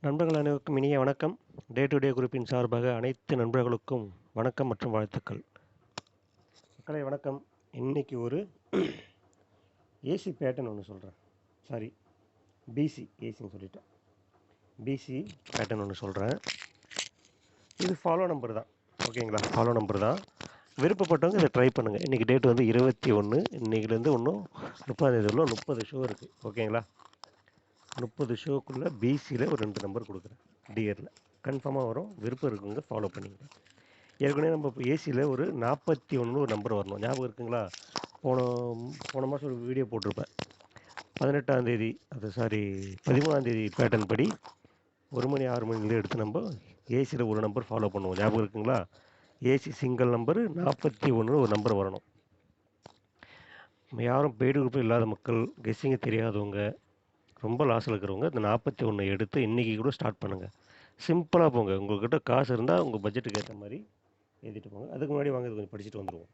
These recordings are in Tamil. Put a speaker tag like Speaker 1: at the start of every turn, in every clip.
Speaker 1: நண்பர்கள் அனைவருக்கும் இனிய வணக்கம். டே டு டே குரூப்பின் சார்பாக அனைத்து நண்பர்களுக்கும் வணக்கம் மற்றும் வாழ்த்துக்கள். மக்களை வணக்கம். இன்னைக்கு ஒரு ஏசி பேட்டர்ன் ஒன்று சொல்கிறேன். சாரி, பிசி ஏசின்னு சொல்லிட்டேன். பிசி பேட்டர்ன் ஒன்று சொல்கிறேன். இது ஃபாலோ நம்பர் தான். ஓகேங்களா? ஃபாலோ நம்பர் தான். விருப்பப்பட்டவங்க இதை ட்ரை பண்ணுங்கள். இன்றைக்கி டேட் வந்து 21. இன்றைக்கிலேருந்து இன்னும் 30 30 ஷோ இருக்குது. ஓகேங்களா? 30 ஷோக்குள்ளே பிசியில் ஒரு 2 நம்பர் கொடுக்குறேன். டியரில் கன்ஃபார்மாக வரும். விருப்பம் இருக்குங்க, ஃபாலோ பண்ணிங்க. ஏற்கனவே நம்ம இப்போ ஏசியில் ஒரு 41 ஒரு நம்பர் வரணும். ஞாபகம் இருக்குங்களா? போன மாதம் ஒரு வீடியோ போட்டிருப்பேன். 18ஆம் தேதி, 13ஆம் தேதி பேட்டர்ன் படி 1 மணி 6 மணிலேயே எடுத்து நம்ம ஏசியில் ஒரு நம்பர் ஃபாலோ பண்ணுவோம். ஞாபகம் இருக்குங்களா? ஏசி சிங்கிள் நம்பரு 41 ஒரு நம்பர் வரணும். யாரும் பெய்டு குரூப் இல்லாத மக்கள், கெஸ்ஸிங்க தெரியாதவங்க, ரொம்ப லாஸில் இருக்கிறவங்க இந்த 41 எடுத்து இன்றைக்கி கூட ஸ்டார்ட் பண்ணுங்கள். சிம்பிளாக போங்க. உங்கள்கிட்ட காசு இருந்தால் உங்கள் பட்ஜெட்டுக்கு ஏற்ற மாதிரி எழுதிட்டு போங்க. அதுக்கு முன்னாடி வாங்க, இது கொஞ்சம் படிச்சுட்டு வந்துடுவோம்.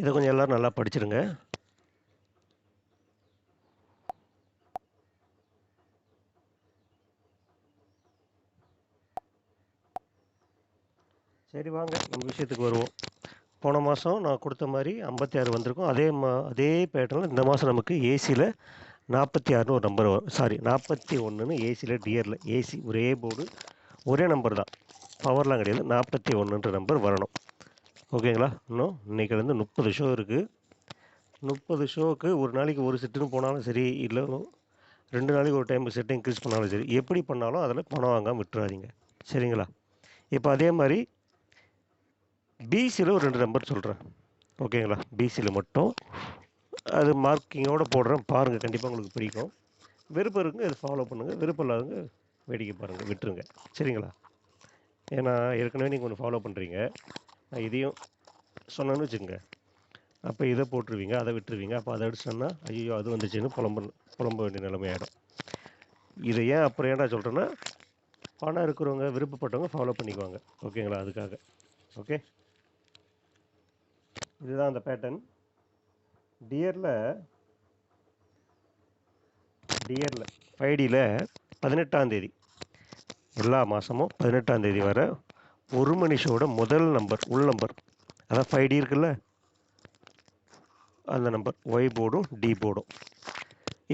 Speaker 1: இதை கொஞ்சம் எல்லோரும் நல்லா படிச்சிடுங்க. சரி, வாங்க நம்ம விஷயத்துக்கு வருவோம். போன மாதம் நான் கொடுத்த மாதிரி 56 வந்திருக்கும். அதே பேட்டர்னில் இந்த மாதம் நமக்கு ஏசியில் 46 ஒரு நம்பர் வரும். 41 ஏசியில் டியரில். ஏசி ஒரே போர்டு, ஒரே நம்பர் தான், பவர்லாம் கிடையாது. 41 நம்பர் வரணும். ஓகேங்களா? இன்னும் இன்றைக்கிலேருந்து 30 ஷோ இருக்குது. 30 ஷோவுக்கு ஒரு நாளைக்கு ஒரு செட்டுன்னு போனாலும் சரி, இல்லை 2 நாளைக்கு ஒரு டைம் செட்டை இன்க்ரீஸ் பண்ணாலும் சரி, எப்படி பண்ணாலும் அதில் பணம் வாங்காமல் விட்டுறாதீங்க. சரிங்களா? இப்போ அதே மாதிரி பிசியில் ஒரு 2 நம்பர் சொல்கிறேன். ஓகேங்களா? பிசியில் மட்டும் அது மார்க்கிங்கோடு போடுறேன், பாருங்கள். கண்டிப்பாக உங்களுக்கு பிடிக்கும். விருப்பம் இருக்குங்க, இதை ஃபாலோ பண்ணுங்கள். விருப்பம் இல்லாதவங்க வேடிக்கை பாருங்கள், விட்டுருங்க. சரிங்களா? ஏன்னா ஏற்கனவே நீங்கள் ஒன்று ஃபாலோ பண்ணுறீங்க. நான் இதையும் சொன்னேன்னு வச்சுக்கோங்க, அப்போ இதை போட்டுருவீங்க, அதை விட்டுருவீங்க. அப்போ அதை அடிச்சோன்னா ஐயோ அது வந்துச்சுன்னு புலம்ப வேண்டிய நிலைமையாயிடும். இதை ஏன் அப்புறம் ஏன்டா சொல்கிறேன்னா, பணம் இருக்கிறவங்க, விருப்பப்பட்டவங்க ஃபாலோ பண்ணிக்குவாங்க. ஓகேங்களா? அதுக்காக. ஓகே, இதுதான் அந்த பேட்டர்ன். டியரில் 5Dயில் 18ஆம் தேதி, எல்லா மாதமும் 18ஆம் தேதி வர 1 மணி ஷோட முதல் நம்பர், உள் நம்பர், அதான் 5D இருக்குல்ல, அந்த நம்பர் ஒய் போர்டும் டி போர்டும்.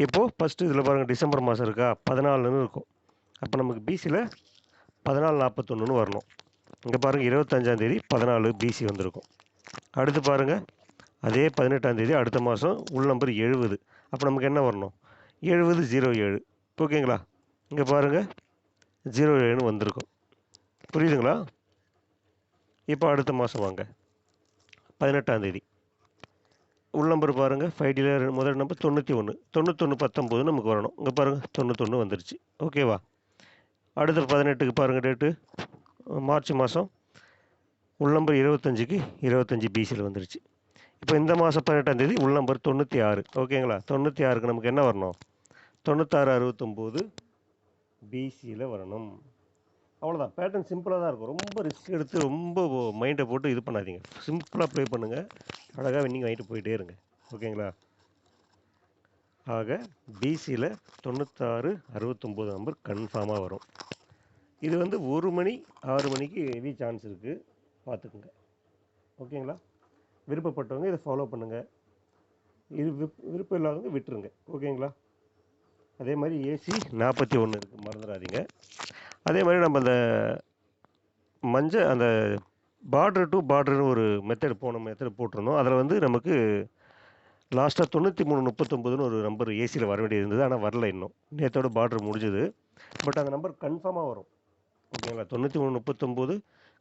Speaker 1: இப்போது ஃபஸ்ட்டு இதில் பாருங்கள், டிசம்பர் மாதம் இருக்கா, 14ன்னு இருக்கும். அப்போ நமக்கு பிசியில் 1441 வரணும். இங்கே பாருங்கள், 25ஆம் தேதி 14 பிசி வந்திருக்கும். அடுத்து பாருங்கள், அதே 18ஆம் தேதி அடுத்த மாதம் உள் நம்பர் 70. அப்போ நமக்கு என்ன வரணும்? 7007. ஓகேங்களா? இங்கே பாருங்கள், 07ன்னு வந்திருக்கும். புரியுதுங்களா? இப்போ அடுத்த மாதம் வாங்க, 18ஆம் தேதி உள் நம்பர் பாருங்கள், 5Dயில் முதல் நம்பர் 91. 19 நமக்கு வரணும். இங்கே பாருங்கள், 91 வந்துருச்சு. ஓகேவா? அடுத்த 18க்கு பாருங்கள், டேட்டு மார்ச் மாதம், உள் நம்பர் 25க்கு 25 பிசியில் வந்துருச்சு. இப்போ இந்த மாதம் 18ஆம் தேதி உள் நம்பர் 96. ஓகேங்களா? 96க்கு நமக்கு என்ன வரணும்? 9669 பிசியில் வரணும். அவ்வளோதான். பேட்டர்ன் சிம்பிளாக தான் இருக்கும். ரொம்ப ரிஸ்க் எடுத்து ரொம்ப மைண்டை போட்டு இது பண்ணாதீங்க. சிம்பிளாக ப்ளே பண்ணுங்கள். அழகாக வின்னிங் வாங்கிட்டு போயிட்டே இருங்க. ஓகேங்களா? ஆக பிசியில் 9669 நம்பர் கன்ஃபார்மாக வரும். இது வந்து 1 மணி 6 மணிக்கு ஹெவி சான்ஸ் இருக்குது, பார்த்துக்குங்க. ஓகேங்களா? விருப்பப்பட்டவங்க இதை ஃபாலோ பண்ணுங்கள். இது விருப்பம் இல்லாதவங்க விட்டுருங்க. ஓகேங்களா? அதே மாதிரி ஏசி 41 இருக்குது, மறந்துடாதீங்க. அதே மாதிரி நம்ம அந்த பார்டர் டு பார்டர்னு ஒரு மெத்தட் போட்டிருந்தோம். அதில் வந்து நமக்கு லாஸ்ட்டாக 9339ன்னு ஒரு நம்பர் ஏசியில் வர வேண்டியது இருந்தது, ஆனால் வரல. இன்னும் நேற்றோட பார்டர் முடிஞ்சுது. பட் அந்த நம்பர் கன்ஃபார்மாக வரும். ஓகேங்களா? 9339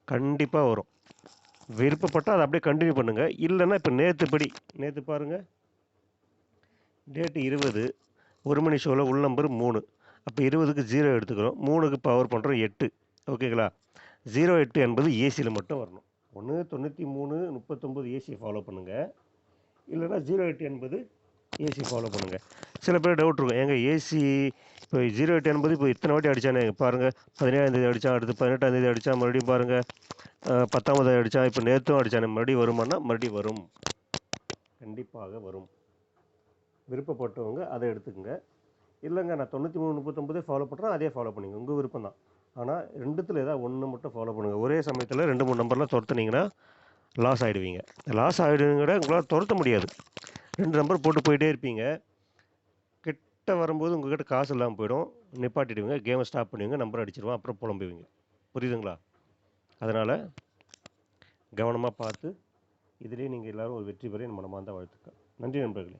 Speaker 1: கண்டிப்பாக வரும். விருப்பப்பட்டால் அதை அப்படியே கண்டினியூ பண்ணுங்கள். இல்லைன்னா இப்போ நேற்று பாருங்கள், டேட்டு 20, 1 மணி ஷோவில் உள் நம்பர் 3. அப்போ 20க்கு 0 எடுத்துக்கிறோம், 3க்கு பவர் பண்ணுறோம் 8. ஓகேங்களா? 08 என்பது ஏசியில் மட்டும் வரணும். ஒன்று 9339 ஏசி ஃபாலோ பண்ணுங்கள், இல்லைனா 08 என்பது ஏசி ஃபாலோ பண்ணுங்கள். சில பேர் டவுட் இருக்கும், ஏங்க ஏசி இப்போ 08 என்பது இப்போ இத்தனை வாட்டி அடித்தானே பாருங்கள், 17ஆம் தேதி அடித்தான், அடுத்து 18ஆம் தேதி அடித்தான், மறுபடியும் பாருங்கள் 10ஆம் தேதி அடித்தான், இப்போ நேற்றும் அடித்தானே, மறுபடியும் வருமானா? மறுபடியும் வரும், கண்டிப்பாக வரும். விருப்பப்பட்டவங்க அதை எடுத்துக்கோங்க. இல்லைங்க நான் 93 39 ஃபாலோ பண்ணுறேன், அதே ஃபாலோ பண்ணிங்க, உங்கள் விருப்பம் தான். ஆனால் ரெண்டுத்தில் ஏதாவது ஒன்று மட்டும் ஃபாலோ பண்ணுங்கள். ஒரே சமயத்தில் 2 3 நம்பர்லாம் துரத்துனீங்கன்னா லாஸ் ஆகிடுவீங்க. லாஸ் ஆகிடுவீங்க விட உங்களால் துரத்த முடியாது. 2 நம்பர் போட்டு போயிட்டே இருப்பீங்க. கிட்ட வரும்போது உங்ககிட்ட காசு இல்லாமல் போயிடும். நிப்பாட்டிடுவீங்க, கேமை ஸ்டாப் பண்ணுவீங்க, நம்பர் அடிச்சிருவோம், அப்புறம் புலம்புவீங்க. புரியுதுங்களா? அதனால் கவனமாக பார்த்து இதிலேயே நீங்கள் எல்லோரும் ஒரு வெற்றி பெற என் மனமார்ந்த வாழ்த்துக்கள். நன்றி நண்பர்களே.